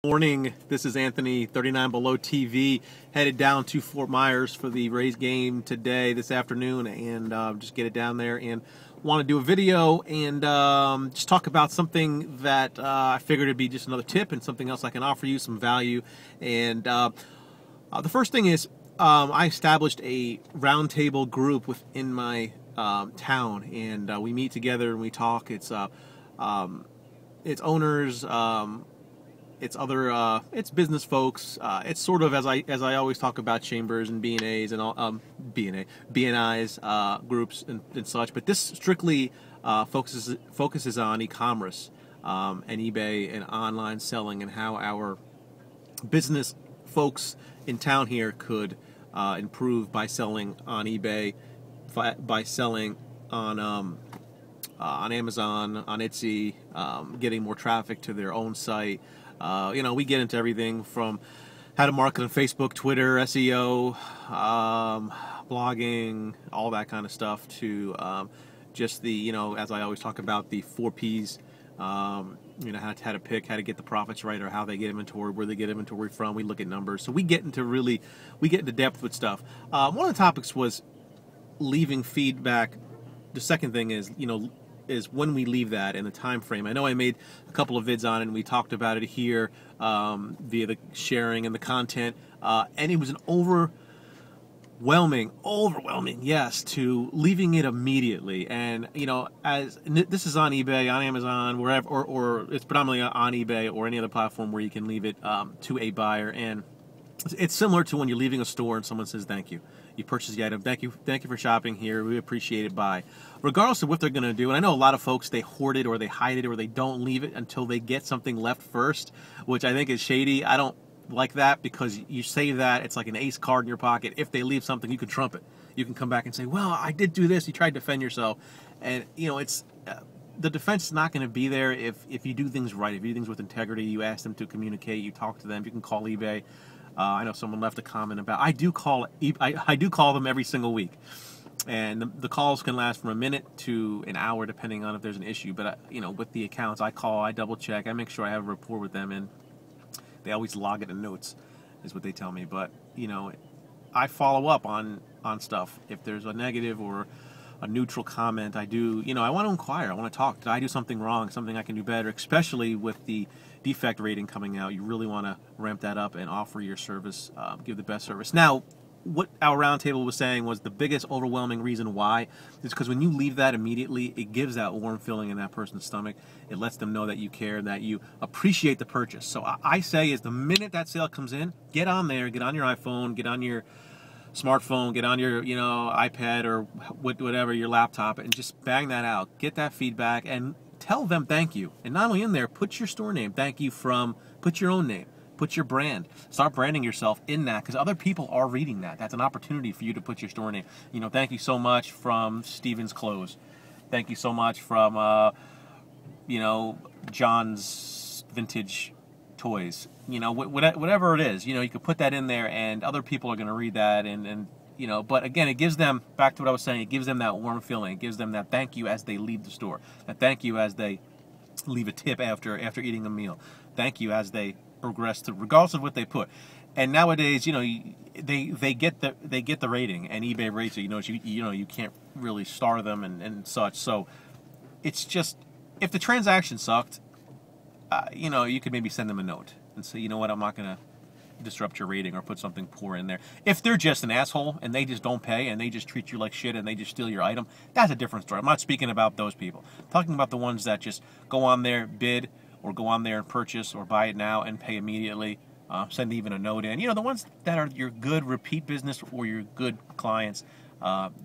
Morning, this is Anthony, 39 Below TV, headed down to Fort Myers for the Rays game today, this afternoon, and just get it down there and want to do a video and just talk about something that I figured it'd be just another tip and something else I can offer you, some value. And the first thing is I established a roundtable group within my town, and we meet together and we talk. It's owners, it's business folks. It's sort of as I always talk about chambers and B&As and all B&Is groups and such. But this strictly focuses on e-commerce and eBay and online selling and how our business folks in town here could improve by selling on eBay, by selling on Amazon, on Etsy, getting more traffic to their own site. We get into everything from how to market on Facebook, Twitter, SEO, blogging, all that kind of stuff, to just the, as I always talk about, the 4 Ps, how to pick, how to get the profits right, or how they get inventory, where they get inventory from. We look at numbers. So we get into depth with stuff. One of the topics was leaving feedback. The second thing is, is when we leave that and the time frame. I know I made a couple of vids on it and we talked about it here via the sharing and the content, and it was an overwhelming yes to leaving it immediately. And as this is on eBay, on Amazon, wherever, or it's predominantly on eBay or any other platform where you can leave it to a buyer. And it's similar to when you're leaving a store and someone says thank you. You purchase the item. Thank you for shopping here. We appreciate it. Bye. Regardless of what they're going to do, and I know a lot of folks, they hoard it or they hide it or they don't leave it until they get something left first, which I think is shady. I don't like that, because you save that. It's like an ace card in your pocket. If they leave something, you can trump it. You can come back and say, well, I did do this. You tried to defend yourself. And, it's the defense is not going to be there if you do things right, if you do things with integrity. You ask them to communicate. You talk to them. You can call eBay. I know someone left a comment about, I do call them every single week, and the calls can last from a minute to an hour depending on if there's an issue. But with the accounts, I call, I double check, I make sure I have a rapport with them, and they always log it in notes, is what they tell me. But I follow up on stuff. If there's a negative or a neutral comment, I do, I want to inquire. I want to talk. Did I do something wrong? Something I can do better? Especially with the defect rating coming out, you really want to ramp that up and offer your service, give the best service. Now, what our roundtable was saying was the biggest overwhelming reason why is because when you leave that immediately, it gives that warm feeling in that person's stomach. It lets them know that you care, that you appreciate the purchase. So I say is the minute that sale comes in, get on there, get on your iPhone, get on your smartphone, get on your iPad or whatever, your laptop, and just bang that out. Get that feedback and tell them thank you. And not only in there, put your store name. Thank you from, put your own name. Put your brand. Start branding yourself in that, because other people are reading that. That's an opportunity for you to put your store name. Thank you so much from Steven's Clothes. Thank you so much from, John's Vintage Toys. Whatever it is, you could put that in there, and other people are going to read that, and but again, it gives them, back to what I was saying, it gives them that warm feeling. It gives them that thank you as they leave the store. That thank you as they leave a tip after eating a meal. Thank you as they progress through, regardless of what they put. And nowadays, they get the rating, and eBay rates it. You can't really star them and such. So it's just, if the transaction sucked, you could maybe send them a note and say, you know what, I'm not gonna disrupt your rating or put something poor in there. If they're just an asshole and they just don't pay and they just treat you like shit and they just steal your item, that's a different story. I'm not speaking about those people. I'm talking about the ones that just go on there, bid, or go on there and purchase or buy it now and pay immediately, send even a note in. The ones that are your good repeat business or your good clients,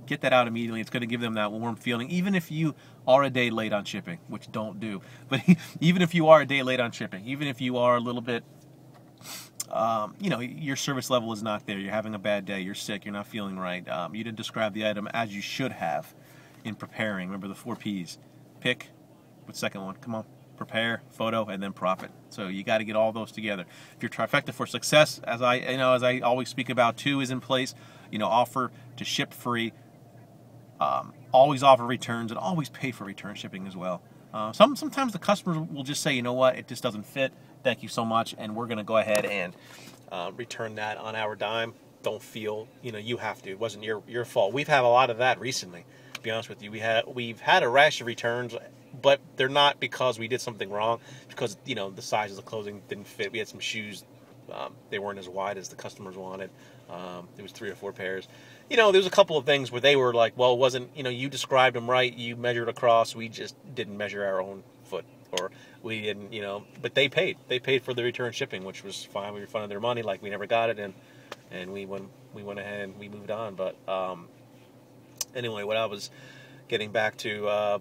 get that out immediately. It's going to give them that warm feeling, even if you are a day late on shipping, which don't do. But even if you are a day late on shipping, even if you are a little bit, your service level is not there, you're having a bad day, you're sick, you're not feeling right, you didn't describe the item as you should have in preparing. Remember the 4 Ps. Pick, what's the second one? Come on. Prepare, photo, and then profit. So you got to get all those together. If your trifecta for success, as I always speak about, 2 is in place. Offer to ship free, always offer returns, and always pay for return shipping as well. Sometimes the customer will just say, you know what, it just doesn't fit. thank you so much, and we're going to go ahead and return that on our dime. Don't feel, you have to. It wasn't your fault. We've had a lot of that recently, to be honest with you. We've had a rash of returns, but they're not because we did something wrong, because, the size of the clothing didn't fit. We had some shoes, they weren't as wide as the customers wanted. It was 3 or 4 pairs. There was a couple of things where they were like, well, it wasn't, you described them right, you measured across, we just didn't measure our own foot, or we didn't, but they paid for the return shipping, which was fine. We refunded their money like we never got it, and we went ahead and we moved on. But anyway, what I was getting back to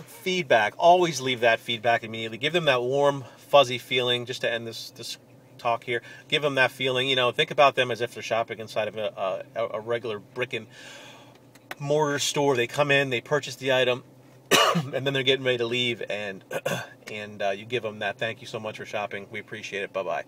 feedback. Always leave that feedback immediately. Give them that warm, fuzzy feeling, just to end this talk here. Give them that feeling. Think about them as if they're shopping inside of a regular brick and mortar store. They come in, they purchase the item, and then they're getting ready to leave, and you give them that thank you so much for shopping. We appreciate it. Bye-bye.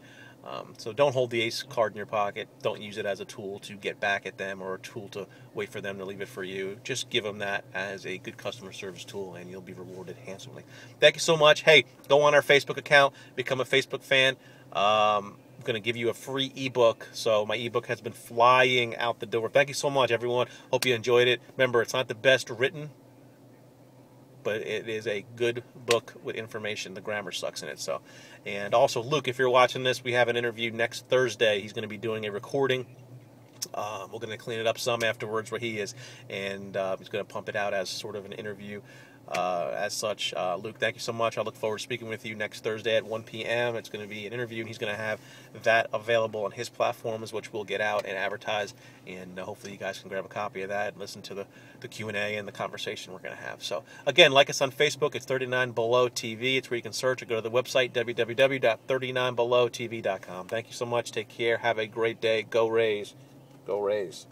So don't hold the ACE card in your pocket. Don't use it as a tool to get back at them or a tool to wait for them to leave it for you. Just give them that as a good customer service tool, and you'll be rewarded handsomely. Thank you so much. Hey, go on our Facebook account, become a Facebook fan. I'm going to give you a free ebook. So my ebook has been flying out the door. Thank you so much, everyone. Hope you enjoyed it. Remember, it's not the best written, but it is a good book with information. The grammar sucks in it. So, and also, Luke, if you're watching this, we have an interview next Thursday. He's going to be doing a recording. We're going to clean it up some afterwards where he is, and he's going to pump it out as sort of an interview. As such, Luke, thank you so much. I look forward to speaking with you next Thursday at 1 p.m. It's going to be an interview, and he's going to have that available on his platforms, which we'll get out and advertise, and hopefully you guys can grab a copy of that and listen to the Q&A and the conversation we're going to have. So, again, like us on Facebook. It's 39 Below TV. It's where you can search or go to the website, www.39belowtv.com. Thank you so much. Take care. Have a great day. Go Rays. Go Rays.